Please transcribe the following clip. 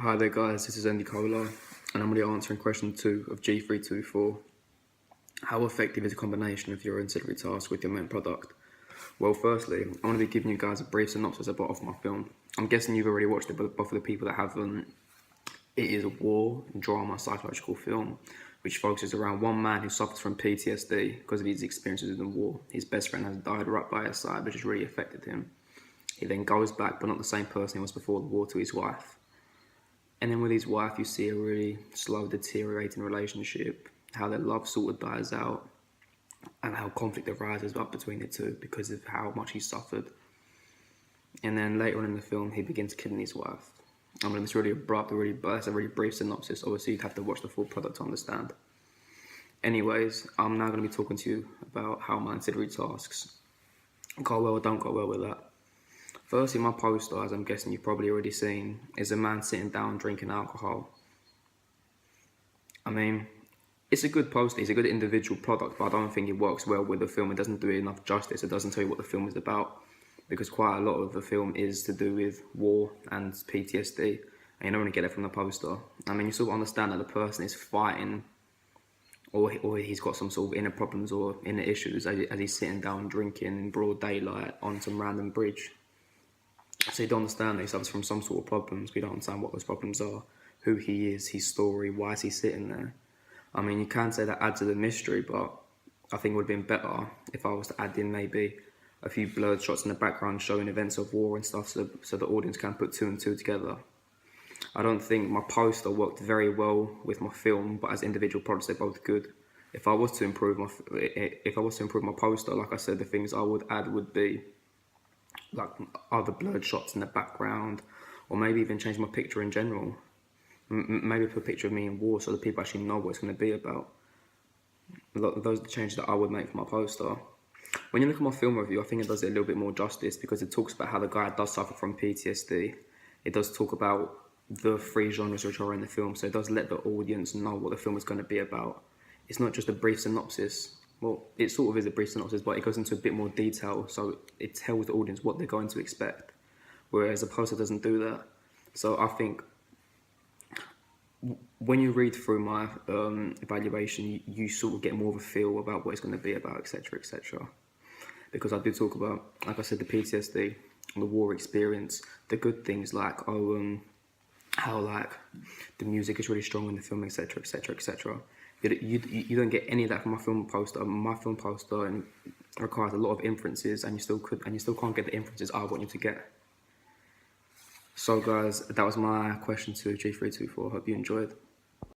Hi there guys, this is Andy Cola and I'm going to be answering question 2 of G324. How effective is a combination of your ancillary tasks with your main product? Well, firstly, I'm going to be giving you guys a brief synopsis of my film. I'm guessing you've already watched it, but for the people that haven't, it is a war, drama, psychological film which focuses around one man who suffers from PTSD because of his experiences in the war. His best friend has died right by his side, which has really affected him. He then goes back, but not the same person he was before the war, to his wife. And then with his wife, you see a really slow deteriorating relationship, how their love sort of dies out, and how conflict arises up between the two because of how much he suffered. And then later on in the film, he begins killing his wife. I mean, it's really abrupt, but that's a really brief synopsis. Obviously, you'd have to watch the full product to understand. Anyways, I'm now going to be talking to you about how my ancillary tasks go well or don't go well with that. Firstly, my poster, as I'm guessing you've probably already seen, is a man sitting down drinking alcohol. I mean, it's a good poster, it's a good individual product, but I don't think it works well with the film. It doesn't do it enough justice. It doesn't tell you what the film is about, because quite a lot of the film is to do with war and PTSD, and you don't really get it from the poster. I mean, you sort of understand that the person is fighting, or he's got some sort of inner problems or inner issues as he's sitting down drinking in broad daylight on some random bridge. So you don't understand that he suffers from some sort of problems. We don't understand what those problems are, who he is, his story, why is he sitting there. I mean, you can say that adds to the mystery, but I think it would have been better if I was to add in maybe a few blurred shots in the background showing events of war and stuff so the audience can put two and two together. I don't think my poster worked very well with my film, but as individual products, they're both good. If I was to improve my poster, like I said, the things I would add would be like other blurred shots in the background, or maybe even change my picture in general. Maybe put a picture of me in war so that people actually know what it's going to be about. Those are the changes that I would make for my poster. When you look at my film review, I think it does it a little bit more justice because it talks about how the guy does suffer from PTSD. It does talk about the three genres which are in the film, so it does let the audience know what the film is going to be about. It's not just a brief synopsis. Well, it sort of is a brief synopsis, but it goes into a bit more detail, so it tells the audience what they're going to expect, whereas a poster doesn't do that. So I think when you read through my evaluation, you sort of get more of a feel about what it's going to be about, etc., etc. Because I do talk about, like I said, the PTSD, the war experience, the good things like, how like the music is really strong in the film, etc., etc., etc. You don't get any of that from my film poster. My film poster requires a lot of inferences, and you still can't get the inferences I want you to get. So guys, that was my question to G324. Hope you enjoyed.